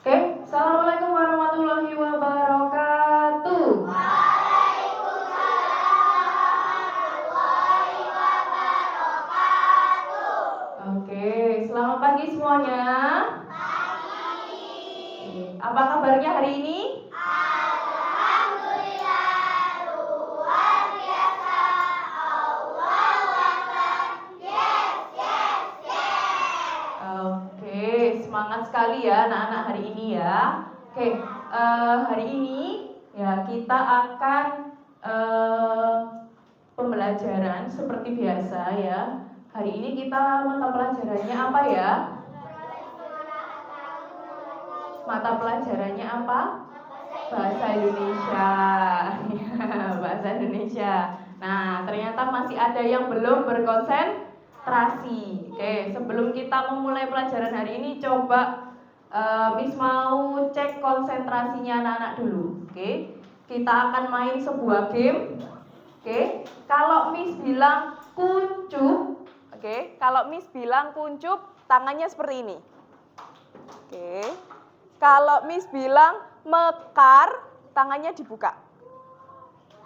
Oke, Assalamualaikum warahmatullahi wabarakatuh. Oke, selamat pagi semuanya. Apa kabarnya hari ini? Oke, semangat sekali ya anak-anak hari ini ya. Oke, hari ini ya kita akan pembelajaran seperti biasa ya. Hari ini kita mata pelajarannya apa ya? Mata pelajarannya apa? Bahasa Indonesia. Bahasa Indonesia. Nah, ternyata masih ada yang belum berkonsentrasi. Oke, sebelum kita memulai pelajaran hari ini, coba Miss mau cek konsentrasinya anak-anak dulu. Oke, kita akan main sebuah game. Oke, kalau Miss bilang kuncup, kalau Miss bilang kuncup, tangannya seperti ini. Oke. Kalau Miss bilang mekar, tangannya dibuka.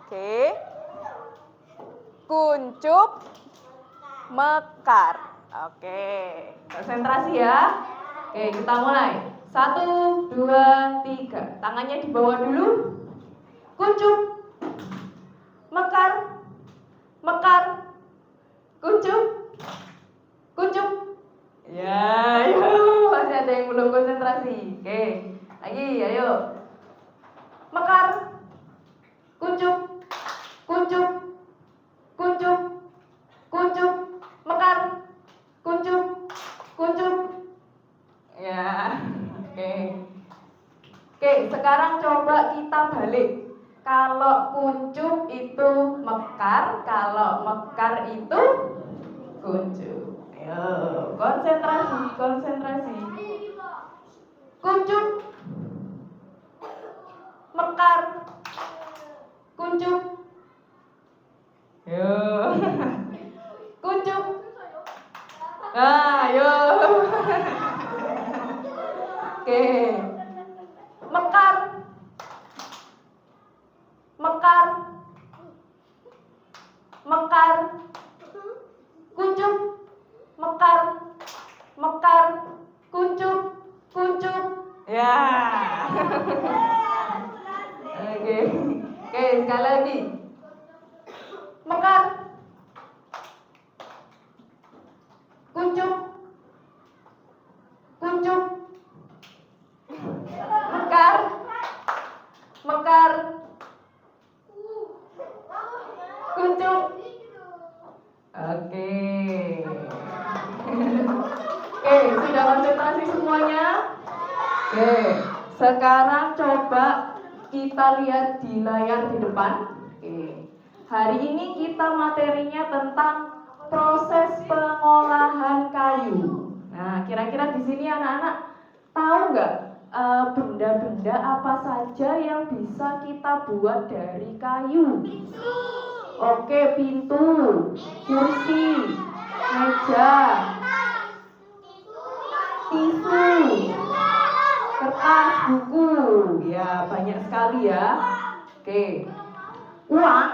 Oke. Kuncup, mekar. Oke. Konsentrasi ya. Oke, kita mulai. 1, 2, 3. Tangannya di bawah dulu. Kuncup, mekar, mekar, kuncup, kuncup. Ya, masih ada yang belum konsentrasi. Oke, lagi, ayo. Mekar, kuncup, kuncup, kuncup, kuncup, mekar, kuncup, kuncup. Ya, oke. Oke, sekarang coba kita balik. Kalau kuncup itu mekar, kalau mekar itu kuncup. Ayo, konsentrasi, konsentrasi. Kuncup, mekar, kuncup. Yo. Kuncup. Yo. Oke. Mekar. Mekar. Mekar. Kuncup. Mekar. Mekar. Kuncup. Kuncup. Ya. Oke. Oke, sekali lagi. Mekar. Kuncup. Kuncup. Mekar. Mekar. Kuncup. Oke. Oke, sudah konsentrasi semuanya? Oke, sekarang coba kita lihat di layar di depan. Oke. Hari ini kita materinya tentang proses pengolahan kayu. Nah, kira-kira di sini anak-anak tahu nggak benda-benda apa saja yang bisa kita buat dari kayu? Oke, pintu, kursi, meja, tisu, kertas, buku. Ya, banyak sekali ya. Oke. Uang.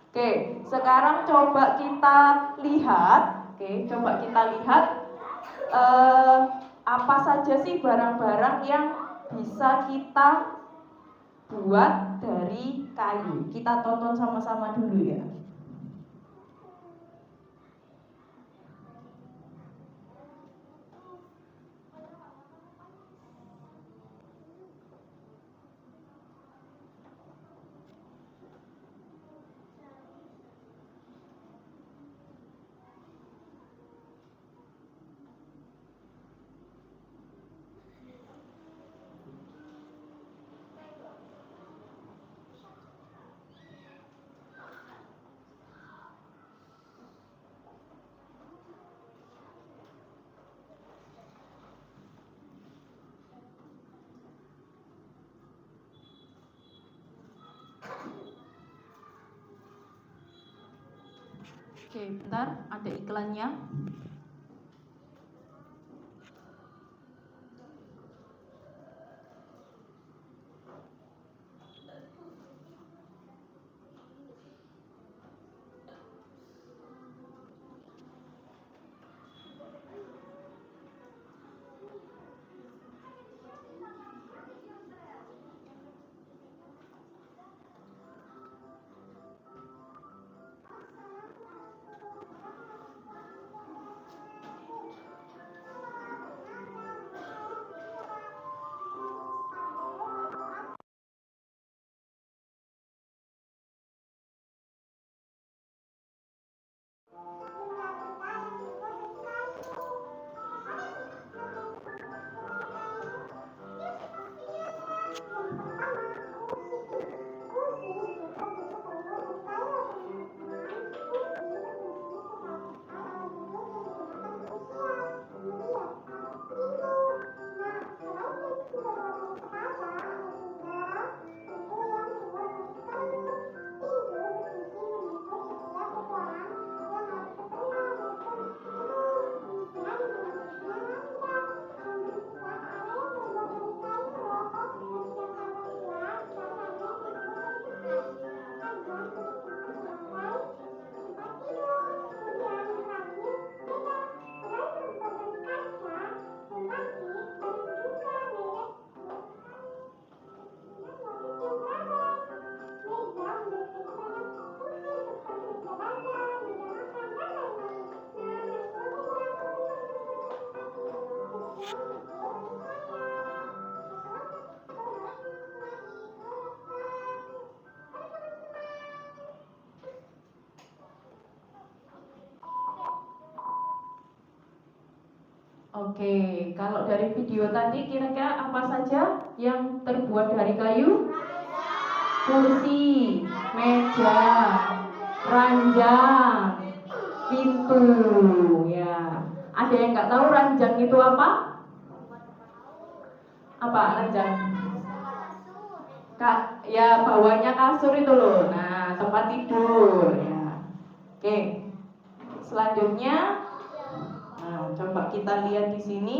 Oke, sekarang coba kita lihat. Coba kita lihat apa saja sih barang-barang yang bisa kita buat dari kayu. Kita tonton sama-sama dulu ya. Oke, bentar, ada iklannya. Oke, kalau dari video tadi kira-kira apa saja yang terbuat dari kayu? Kursi, meja, ranjang, pintu, ya. Ada yang nggak tahu ranjang itu apa? Apa ranjang? Kak, ya bawahnya kasur itu loh. Nah, tempat tidur, ya. Oke. Selanjutnya, nah, coba kita lihat di sini.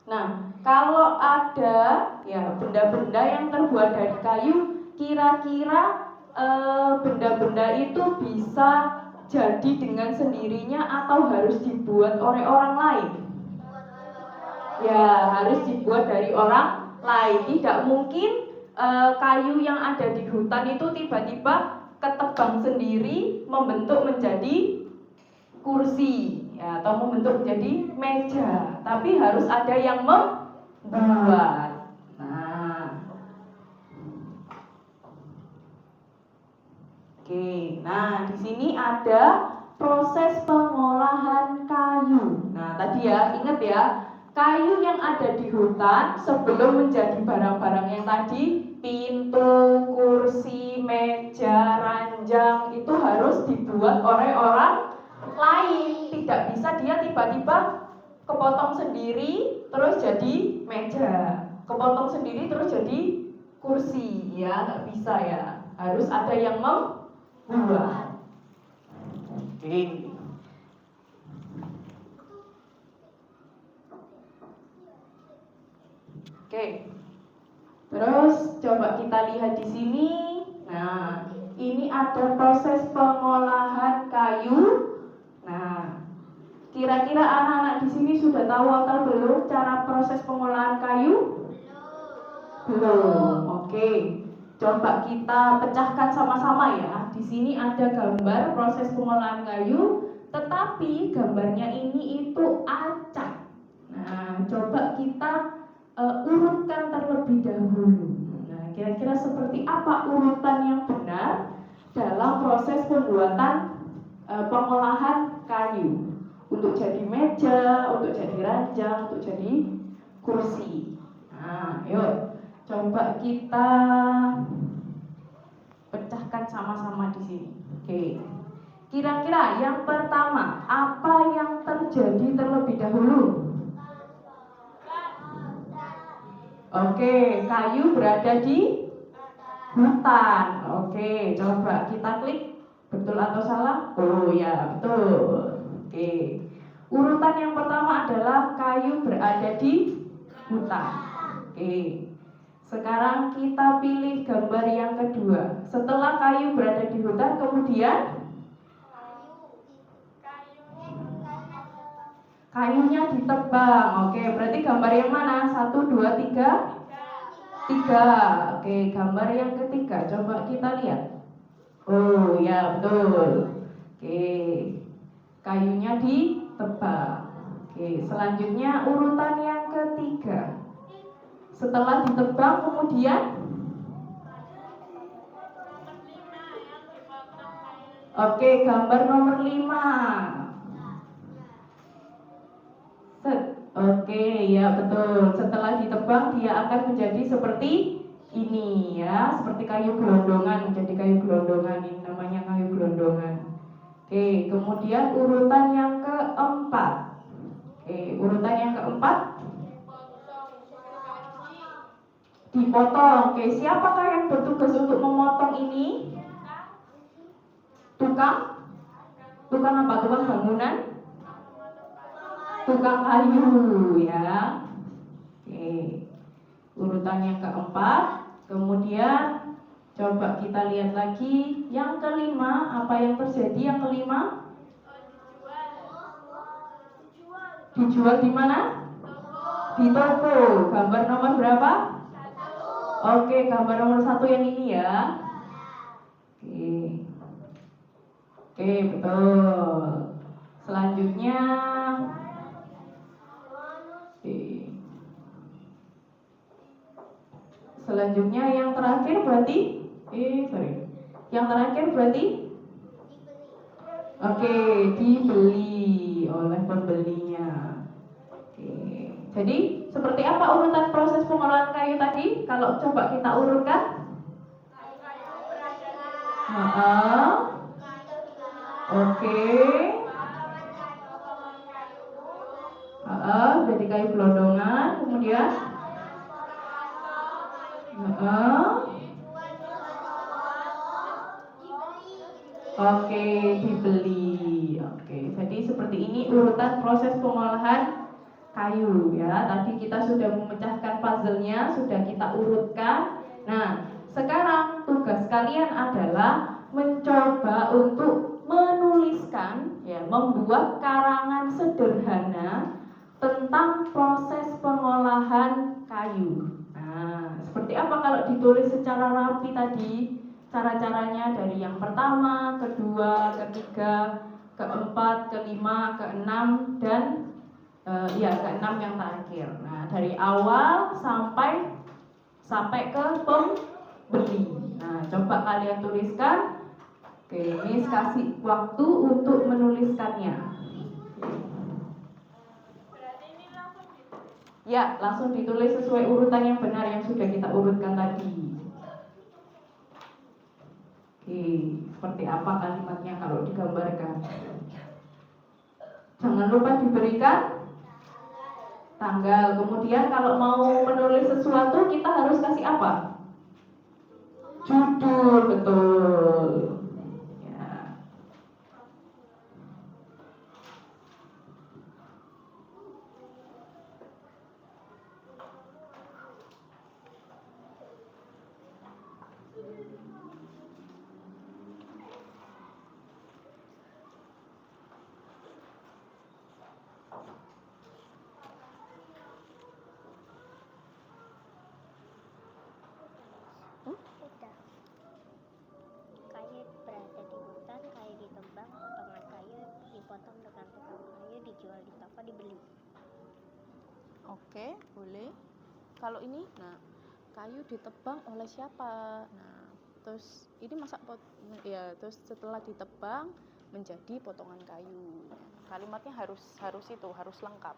Nah, kalau ada ya benda-benda yang terbuat dari kayu, kira-kira benda-benda itu bisa jadi dengan sendirinya atau harus dibuat oleh orang lain? Ya, harus dibuat dari orang lain. Tidak mungkin kayu yang ada di hutan itu tiba-tiba ketebang sendiri membentuk menjadi kursi ya, atau membentuk menjadi meja, tapi harus ada yang membuat. Nah, di sini ada proses pengolahan kayu. Nah, tadi ya, ingat ya, kayu yang ada di hutan sebelum menjadi barang-barang yang tadi, pintu, kursi, meja, ranjang, itu harus dibuat oleh orang lain. Tidak bisa dia tiba-tiba kepotong sendiri terus jadi meja, kepotong sendiri terus jadi kursi, ya nggak bisa ya. Harus ada yang membuat. Oke. Terus coba kita lihat di sini. Nah, ini ada proses pengolahan kayu. Nah, kira-kira anak-anak di sini sudah tahu atau belum cara proses pengolahan kayu? Belum. Oke. Coba kita pecahkan sama-sama ya. Di sini ada gambar proses pengolahan kayu, tetapi gambarnya ini itu acak. Nah, coba kita urutkan terlebih dahulu. Nah, kira-kira seperti apa urutan yang benar dalam proses pembuatan pengolahan kayu untuk jadi meja, untuk jadi ranjang, untuk jadi kursi. Nah, yuk coba kita pecahkan sama-sama di sini. Oke. Kira-kira yang pertama, apa yang terjadi terlebih dahulu? Oke, kayu berada di hutan. Oke, coba kita klik betul atau salah? Oh ya, betul. Oke. Urutan yang pertama adalah kayu berada di hutan. Oke. Sekarang kita pilih gambar yang kedua. Setelah kayu berada di hutan, kemudian kayunya ditebang. Oke, berarti gambar yang mana? 1, 2, 3? 3. Oke, gambar yang ketiga. Coba kita lihat. Oh ya, betul. Oke, kayunya ditebang. Oke, selanjutnya urutan yang ketiga. Setelah ditebang kemudian oke, gambar nomor 5. Oke, ya betul. Setelah ditebang dia akan menjadi seperti ini ya, seperti kayu gelondongan, menjadi kayu gelondongan. Ini namanya kayu gelondongan. Oke, kemudian urutan yang keempat. Oke, urutan yang keempat dipotong. Oke, siapakah yang bertugas untuk memotong ini? Tukang? Tukang apa? Tukang bangunan? Tukang kayu ya. Oke. Urutan yang keempat. Kemudian coba kita lihat lagi yang kelima. Apa yang terjadi yang kelima? Dijual di mana? Di toko. Gambar nomor berapa? Oke, gambar nomor 1 yang ini ya. Oke, betul. Selanjutnya selanjutnya yang terakhir berarti yang terakhir berarti oke, dibeli dibeli oleh pembelinya. Oke. Jadi seperti apa urutan proses pengolahan kayu tadi? Kalau coba kita urutkan. Oke. Jadi kayu gelondongan, kemudian oke, dibeli. Oke, jadi seperti ini urutan proses pengolahan kayu ya. Tadi kita sudah memecahkan puzzle-nya, sudah kita urutkan. Nah, sekarang tugas kalian adalah mencoba untuk menuliskan ya, membuat karangan sederhana tentang proses pengolahan kayu. Nah, seperti apa kalau ditulis secara rapi tadi? Cara-caranya dari yang pertama, kedua, ketiga, keempat, kelima, keenam, dan keenam yang terakhir. Nah, dari awal sampai ke pembeli. Nah, coba kalian tuliskan. Oke, Miss kasih waktu untuk menuliskannya. Ya, langsung ditulis sesuai urutan yang benar yang sudah kita urutkan tadi. Oke, seperti apa kalimatnya kalau digambarkan? Jangan lupa diberikan tanggal. Kemudian kalau mau menulis sesuatu kita harus kasih apa? Judul, betul. Ya. Kayu berada di hutan, kayu ditebang, potongan kayu dipotong dengan tukang kayu, dijual di toko, dibeli. Oke, boleh. Kalau ini, nah, kayu ditebang oleh siapa? Nah, terus ini terus setelah ditebang menjadi potongan kayu. Kalimatnya harus lengkap.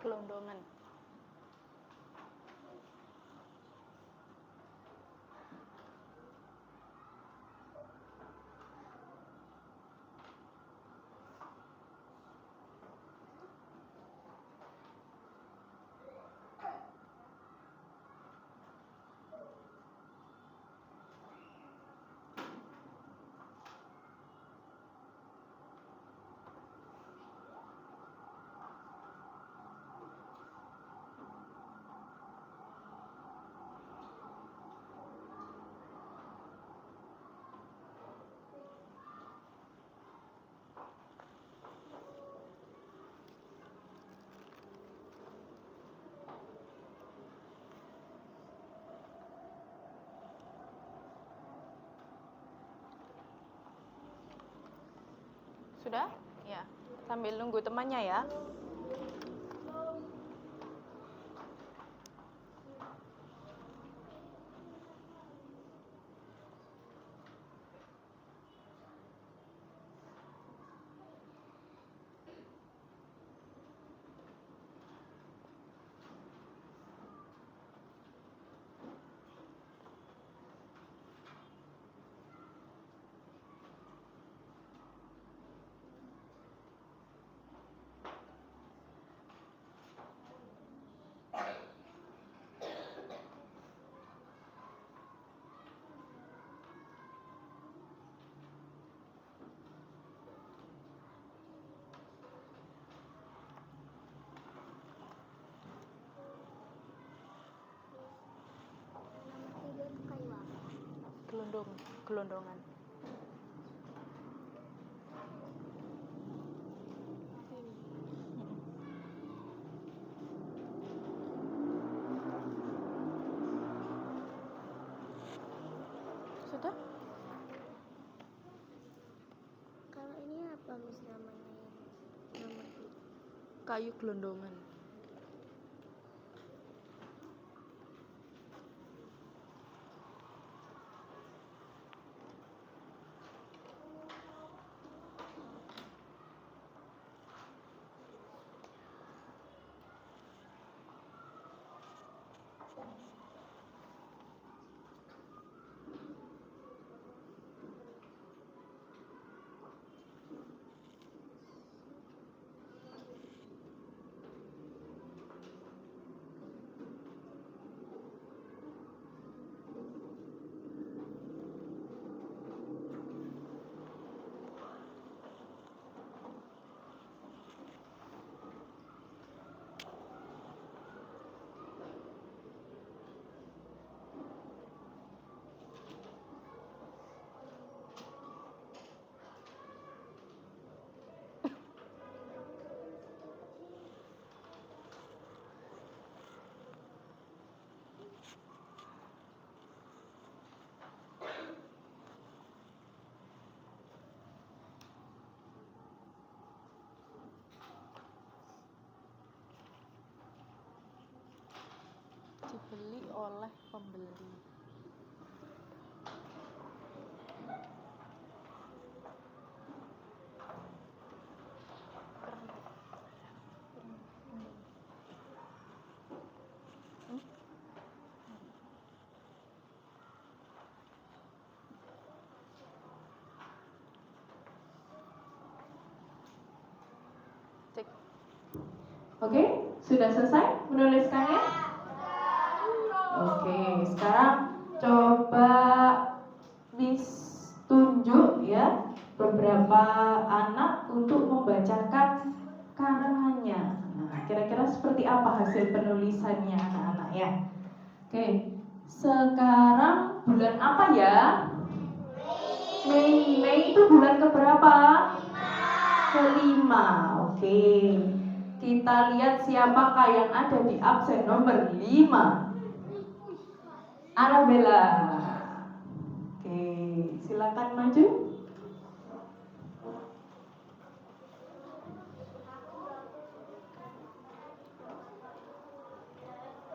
Gelondongan. Sudah? Ya. Sambil nunggu temannya ya. Nomor 3 itu kayu apa? Gelondongan. Ini. Sudah? Kalau ini apa Miss namanya yang nomor 3? Kayu gelondongan. Dibeli oleh pembeli. Cek. Oke, sudah selesai menuliskannya? Oke, sekarang coba Miss tunjuk ya beberapa anak untuk membacakan karangannya. Nah, kira-kira seperti apa hasil penulisannya anak-anak ya? Oke, sekarang bulan apa ya? Mei. Mei itu bulan keberapa? Kelima. Oke. Kita lihat siapakah yang ada di absen nomor 5. Arabella. Oke, silakan maju.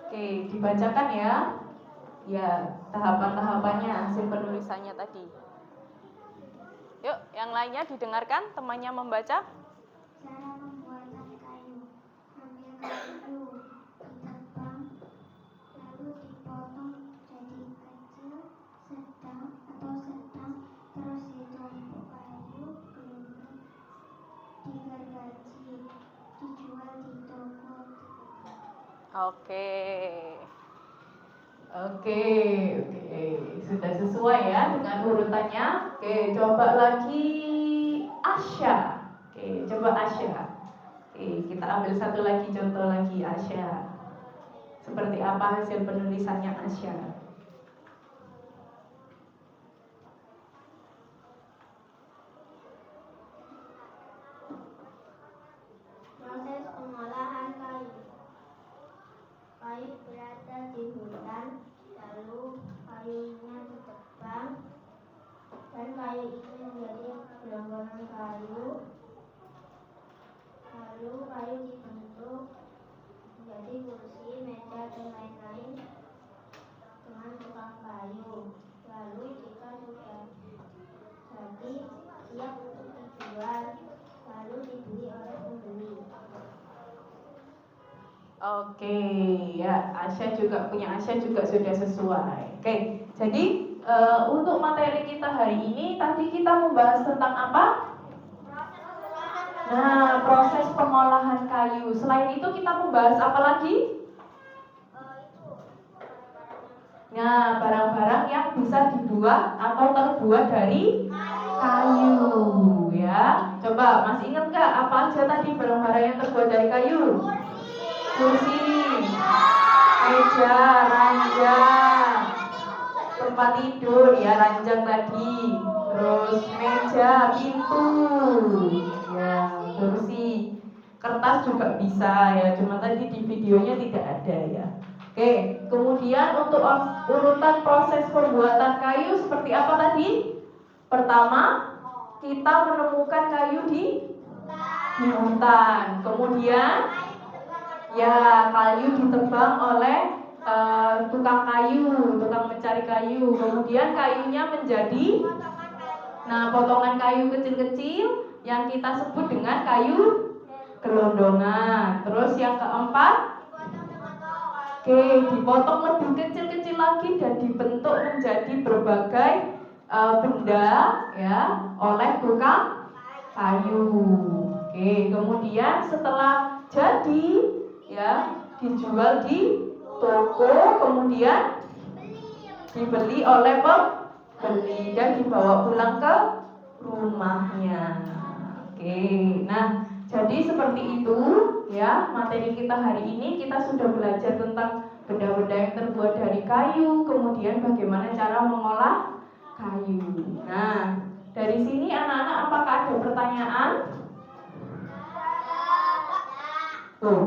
Oke, dibacakan ya. Ya, tahapan-tahapannya hasil penulisannya tadi. Yuk, yang lainnya didengarkan temannya membaca. Cara pembuatan kayu. Ambil kayu, ditebang, lalu dipotong jadi kecil, sedang, terus ditumpuk kayu gelondong, digergaji, dijual di toko. Oke. Oke, sudah sesuai ya dengan urutannya. Oke, coba lagi Asya. Oke, coba Asya. Oke, kita ambil satu lagi contoh lagi Asya. Seperti apa hasil penulisannya Asya? Proses pengolahan kayu. Kayu berada di hutan, lalu kayunya ditebang, dan kayu itu menjadi gelonggongan kayu. Oke, ya Asya juga sudah sesuai. Oke, jadi untuk materi kita hari ini tadi kita membahas tentang apa? Nah, proses pengolahan kayu. Selain itu kita membahas apa lagi? Nah, barang-barang yang bisa dibuat atau terbuat dari kayu, ya. Coba masih ingat nggak apa aja tadi barang-barang yang terbuat dari kayu? Kursi, meja, ranjang, tempat tidur, ya ranjang tadi. Terus meja, pintu, ya kursi, kertas juga bisa ya. Cuma tadi di videonya tidak ada ya. Oke, kemudian untuk urutan proses pembuatan kayu seperti apa tadi? Pertama, kita menemukan kayu di hutan. Kemudian, ya kayu ditebang oleh tukang mencari kayu. Kemudian kayunya menjadi, nah potongan kayu kecil-kecil yang kita sebut dengan kayu gelondongan. Terus yang keempat, dipotong lebih kecil-kecil lagi dan dibentuk menjadi berbagai benda ya oleh tukang kayu. Kemudian setelah jadi ya dijual di toko, kemudian dibeli oleh pembeli dan dibawa pulang ke rumahnya. Nah jadi seperti itu ya materi kita hari ini. Kita sudah belajar tentang benda-benda yang terbuat dari kayu, kemudian bagaimana cara mengolah kayu. Nah dari sini anak-anak apakah ada pertanyaan?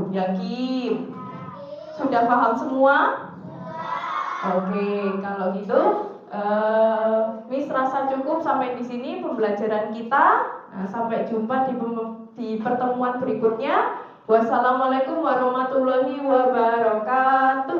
Yakin? Sudah paham semua? Oke, kalau gitu Miss rasa cukup sampai di sini pembelajaran kita. Nah, sampai jumpa di pertemuan berikutnya. Wassalamualaikum warahmatullahi wabarakatuh.